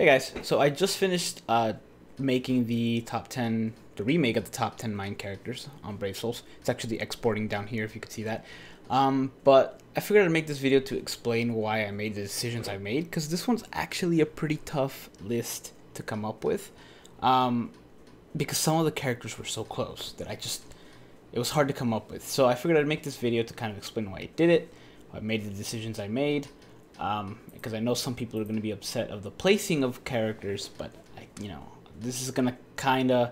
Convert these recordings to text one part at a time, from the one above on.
Hey guys, so I just finished making the remake of the top 10 Mind characters on Brave Souls. It's actually exporting down here if you could see that. But I figured I'd make this video to explain why I made the decisions I made, because this one's actually a pretty tough list to come up with. Because some of the characters were so close that it was hard to come up with. So I figured I'd make this video to kind of explain why I did it, why I made the decisions I made. Because I know some people are going to be upset of the placing of characters, but this is gonna kind of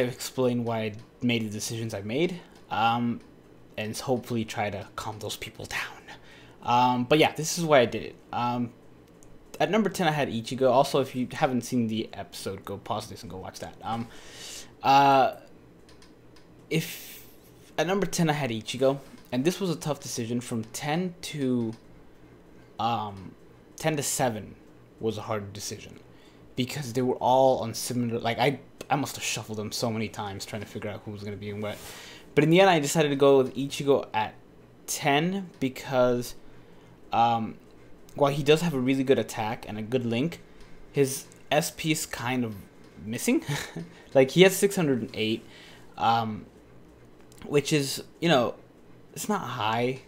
explain why I made the decisions I made, and hopefully try to calm those people down. But yeah, this is why I did it. At number 10, I had Ichigo. Also, if you haven't seen the episode, go pause this and go watch that. If at number 10 I had Ichigo. And this was a tough decision. From 10 to 7 was a hard decision, because they were all on similar, like I must have shuffled them so many times trying to figure out who was going to be in what. But in the end, I decided to go with Ichigo at 10 because while he does have a really good attack and a good link, his SP is kind of missing. Like, he has 608, which is, it's not high.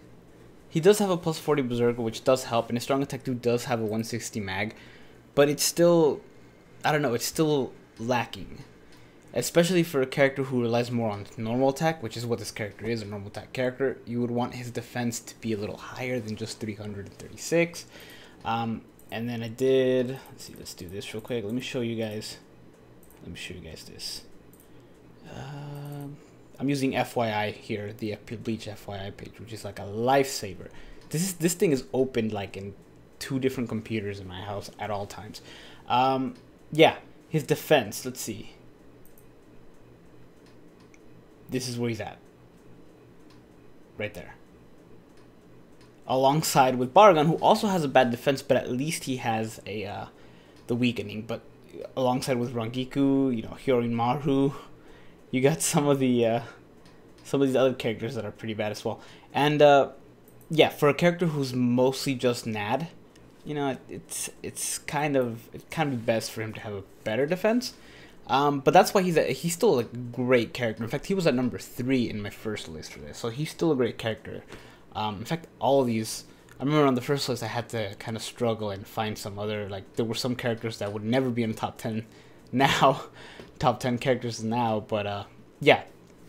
He does have a plus 40 Berserker, which does help, and his strong attack 2 does have a 160 mag, but it's still, I don't know, it's still lacking. Especially for a character who relies more on normal attack, which is what this character is, a normal attack character. You would want his defense to be a little higher than just 336. And then I did, let's do this real quick. Let me show you guys this. I'm using FYI here, the Bleach FYI page, which is like a lifesaver. This thing is opened like in 2 different computers in my house at all times. Yeah, his defense, let's see. This is where he's at. Right there. Alongside with Baragon, who also has a bad defense, but at least he has a the weakening. But alongside with Rangiku, Hyorin you got some of these other characters that are pretty bad as well. And yeah, for a character who's mostly just NAD, it's kind of best for him to have a better defense. But that's why he's still a great character. In fact, he was at number 3 in my first list for this, so he's still a great character. In fact, all of these, I remember on the first list I had to kind of struggle and find some other, like, there were some characters that would never be in the top 10 now, top 10 characters now, but yeah,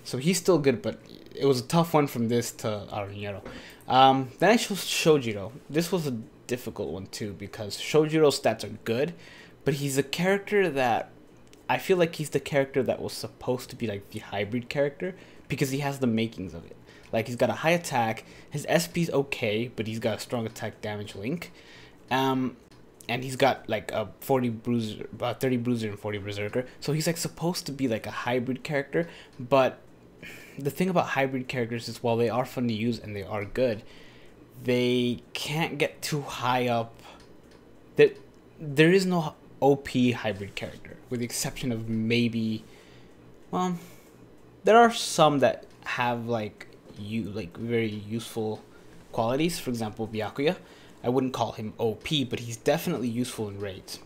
so he's still good, but it was a tough one from this to Arunyero. Then I chose Shojiro. This was a difficult one too, because Shojiro's stats are good, but he's a character that, I feel like he's the character that was supposed to be like the hybrid character, because he has the makings of it. Like, he's got a high attack, his SP's okay, but he's got a strong attack damage link. And he's got like a 40 bruiser, 30 bruiser and 40 berserker. So he's like supposed to be like a hybrid character, but the thing about hybrid characters is, while they are fun to use and they are good, they can't get too high up. There is no OP hybrid character, with the exception of maybe, well, there are some that have like very useful qualities. For example, Byakuya. I wouldn't call him OP, but he's definitely useful in raids,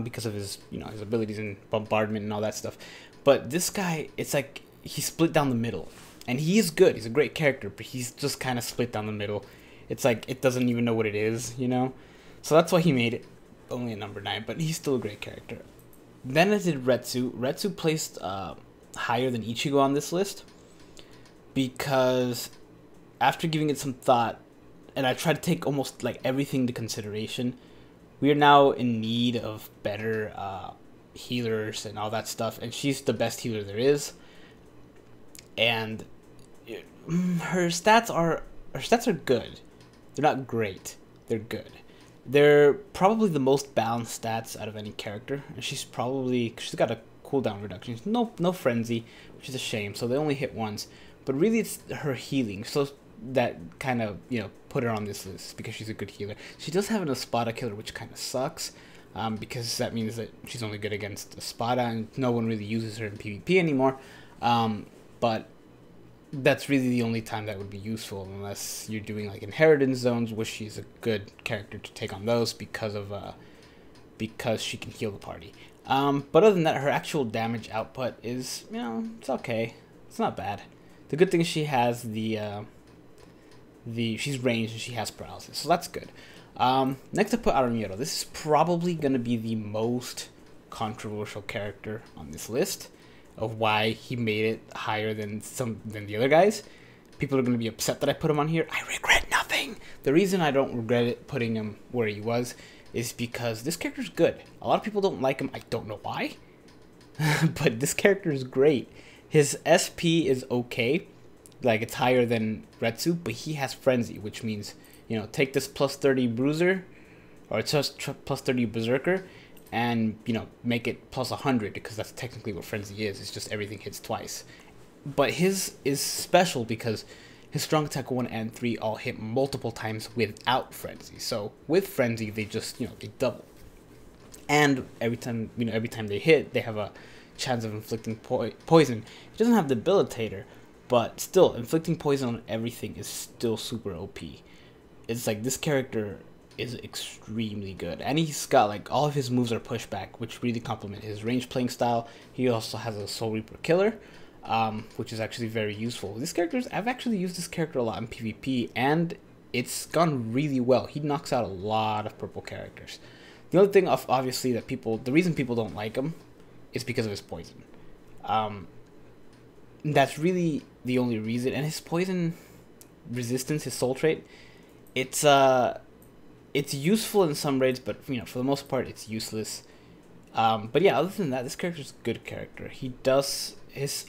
because of his his abilities in bombardment and all that stuff. But this guy, it's like he's split down the middle, and he is good. He's a great character, but he's just kind of split down the middle. It's like it doesn't even know what it is, So that's why he made it only at number 9, but he's still a great character. Then I did Retsu. Retsu placed higher than Ichigo on this list, because after giving it some thought, and I tried to take almost like everything into consideration, we are now in need of better healers and all that stuff, and she's the best healer there is. And her stats are good. They're not great. They're good. They're probably the most balanced stats out of any character, and she's got a cooldown reduction. No frenzy, which is a shame. So they only hit once, but really it's her healing. So that kind of put her on this list, because she's a good healer. She does have an Espada killer, which kind of sucks, because that means that she's only good against Espada, and no one really uses her in PvP anymore. But that's really the only time that would be useful, unless you're doing like inheritance zones, which she's a good character to take on those because she can heal the party. But other than that, her actual damage output is, it's okay. It's not bad. The good thing is she has she's ranged and she has paralysis, so that's good. Next I put Aramiro. This is probably gonna be the most controversial character on this list of why he made it higher than the other guys. People are gonna be upset that I put him on here. I regret nothing. The reason I don't regret it putting him where he was is because this character's good. A lot of people don't like him. I don't know why, but this character is great. His SP is okay, like it's higher than Retsu, but he has Frenzy, which means, take this plus 30 Bruiser, or it's just plus 30 Berserker, and, make it plus 100, because that's technically what Frenzy is. It's just everything hits twice. But his is special because his strong attack 1 and 3 all hit multiple times without Frenzy. So with Frenzy, they just, they double. And every time they hit, they have a chance of inflicting poison. It doesn't have Debilitator, but still, inflicting poison on everything is still super OP. It's like this character is extremely good, and he's got like all of his moves are pushback, which really complement his range playing style. He also has a Soul Reaper Killer, which is actually very useful. I've actually used this character a lot in PvP, and it's gone really well. He knocks out a lot of purple characters. The other thing, obviously, the reason people don't like him is because of his poison. That's really the only reason. And his poison resistance, his soul trait, it's useful in some raids, but for the most part, it's useless. But yeah, other than that, this character's a good character. He does his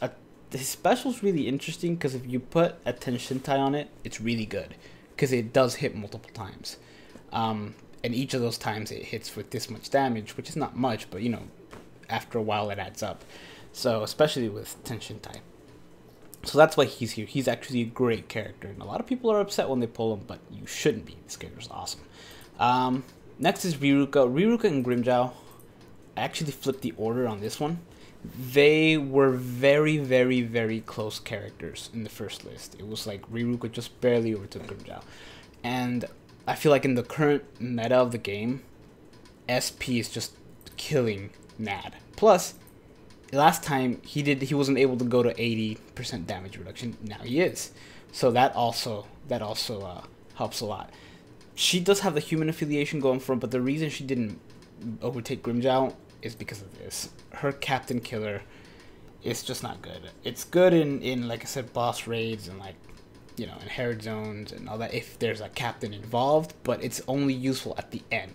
special's really interesting because if you put a Tenshintai on it, it's really good because it does hit multiple times. And each of those times it hits with this much damage, which is not much, but after a while it adds up. So especially with Tenshintai. So that's why he's here. He's actually a great character, and a lot of people are upset when they pull him, but you shouldn't be. This character's awesome. Next is Riruka. Riruka and Grimmjow. I actually flipped the order on this one. They were very, very, very close characters in the first list. It was like Riruka just barely overtook Grimmjow. And I feel like in the current meta of the game, SP is just killing NAD. Plus, last time he wasn't able to go to 80% damage reduction. Now he is. So that also helps a lot. She does have the human affiliation going for him, but the reason she didn't overtake Grimmjow is because of this. Her Captain Killer is just not good. It's good in like I said, boss raids and like, inherit zones and all that if there's a captain involved, but it's only useful at the end.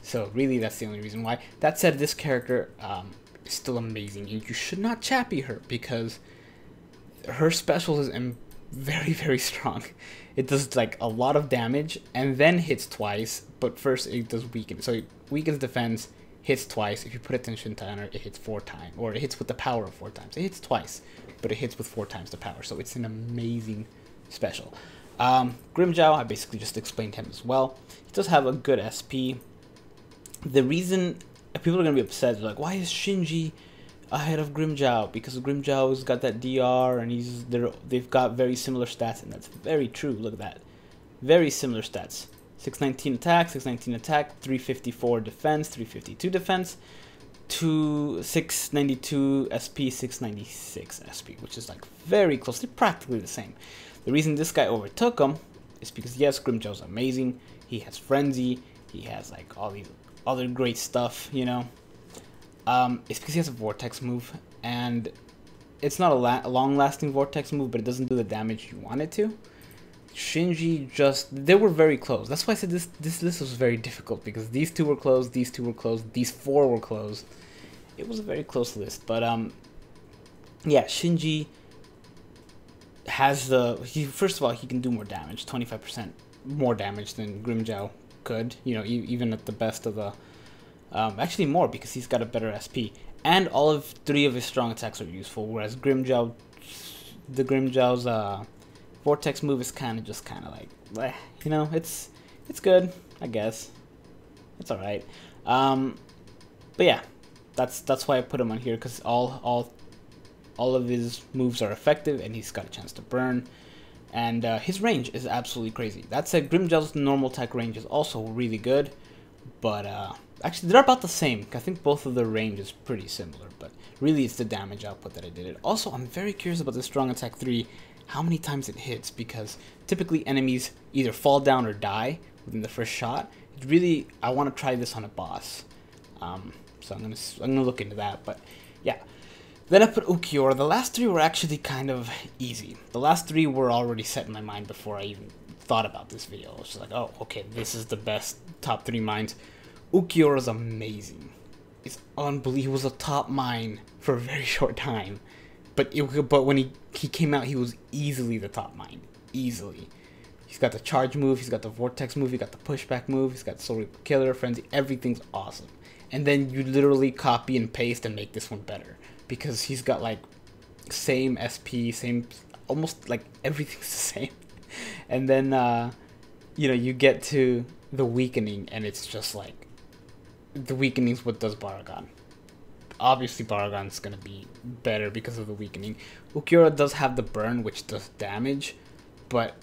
So really that's the only reason why. That said, this character is still amazing, and you should not chappy her because her special is very, very strong. It does like a lot of damage and then hits twice, but first it does weaken. So it weakens defense, hits twice. If you put attention on her, it hits 4 times, or it hits with the power of 4 times. It hits twice, but it hits with 4 times the power. So it's an amazing special. Grimmjow, I basically just explained him as well. He does have a good SP. The reason people are gonna be upset is like, why is Shinji ahead of Grimmjow? Because Grimmjow's got that DR and they've got very similar stats, and that's very true. Look at that, very similar stats. 619 attack, 619 attack, 354 defense, 352 defense, 692 SP, 696 SP, which is like very close. They're practically the same. The reason this guy overtook him is because yes, Grimmjow's amazing. He has Frenzy. He has like all these other great stuff, It's because he has a Vortex move, and it's not a long-lasting Vortex move, but it doesn't do the damage you want it to. Shinji they were very close. That's why I said this list was very difficult, because these two were close, these two were close, these 4 were close. It was a very close list, but yeah, Shinji has first of all, he can do more damage, 25% more damage than Grimmjow could, even at the best of the actually more, because he's got a better SP, and all of 3 of his strong attacks are useful, whereas Grimmjow's Vortex move is kind of like bleh, it's good, I guess. It's all right. But yeah, that's why I put him on here, because all all of his moves are effective, and he's got a chance to burn. And his range is absolutely crazy. That said, Grimgel's normal attack range is also really good, but actually they're about the same. I think both of their range is pretty similar, but really it's the damage output that I did it. Also, I'm very curious about the strong attack 3, how many times it hits, because typically enemies either fall down or die within the first shot. It really, I want to try this on a boss, so I'm gonna look into that. But yeah. Then I put Ukiura. The last 3 were actually kind of easy. The last 3 were already set in my mind before I even thought about this video. It was just like, oh, okay, this is the best top 3 mines. Ukiura is amazing. It's unbelievable. He was a top mine for a very short time. But when he came out, he was easily the top mine. Easily. He's got the charge move, he's got the vortex move, he's got the pushback move, he's got Soul Reaper Killer, Frenzy. Everything's awesome. And then you literally copy and paste and make this one better. Because he's got like same SP, same, almost like everything's the same. And then, you know, you get to the weakening and it's just like, the weakening is what does Baragon. Obviously Baragon's going to be better because of the weakening. Ukiura does have the burn, which does damage, but,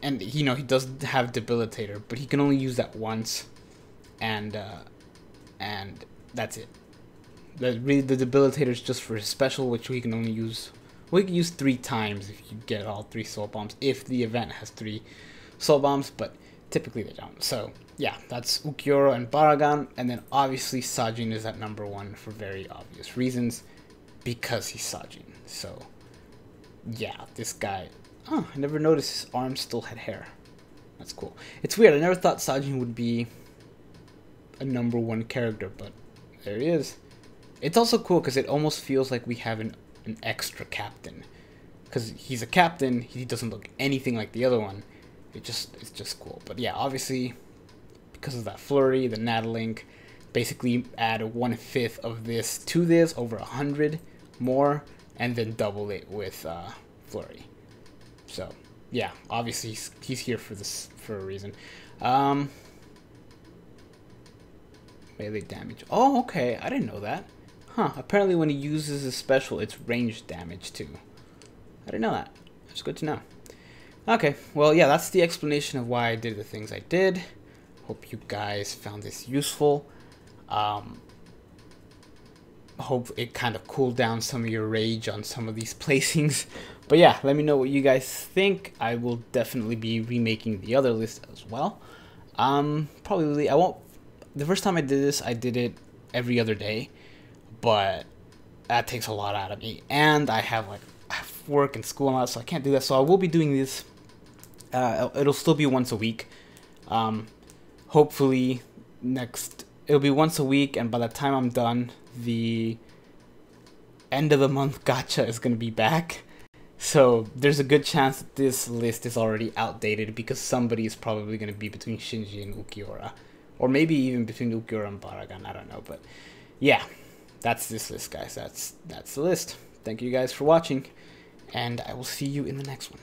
and you know, he does have Debilitator, but he can only use that once, and that's it. Really, the Debilitator is just for his special, which we can only use. We can use 3 times if you get all 3 soul bombs. If the event has 3 soul bombs, but typically they don't. So yeah, that's Ukiura and Baragon, and then obviously Sajin is at number 1 for very obvious reasons, because he's Sajin. So yeah, this guy. Oh, I never noticed his arms still had hair. That's cool. It's weird. I never thought Sajin would be a number 1 character, but there he is. It's also cool because it almost feels like we have an extra captain. Because he's a captain, he doesn't look anything like the other one. It's just cool. But yeah, obviously, because of that flurry, the Natalink, basically add 1/5 of this to this, over 100 more, and then double it with flurry. So yeah, obviously he's here for this for a reason. Melee damage. Oh, okay, I didn't know that. Huh, apparently when he uses his special, it's range damage too. I didn't know that. It's good to know. Okay, well, yeah, that's the explanation of why I did the things I did. Hope you guys found this useful. Hope it kind of cooled down some of your rage on some of these placings. But yeah, let me know what you guys think. I will definitely be remaking the other list as well. Probably, I won't. The first time I did this, I did it every other day. But that takes a lot out of me, and I have work and school and all that, so I can't do that. So I will be doing this. It'll still be once a week. Hopefully it'll be once a week, and by the time I'm done, the end of the month gacha is gonna be back. So there's a good chance that this list is already outdated because somebody is probably gonna be between Shinji and Ukiura, or maybe even between Ukiura and Baragon. I don't know, but yeah. That's this list, guys. That's the list. Thank you guys for watching, and I will see you in the next one.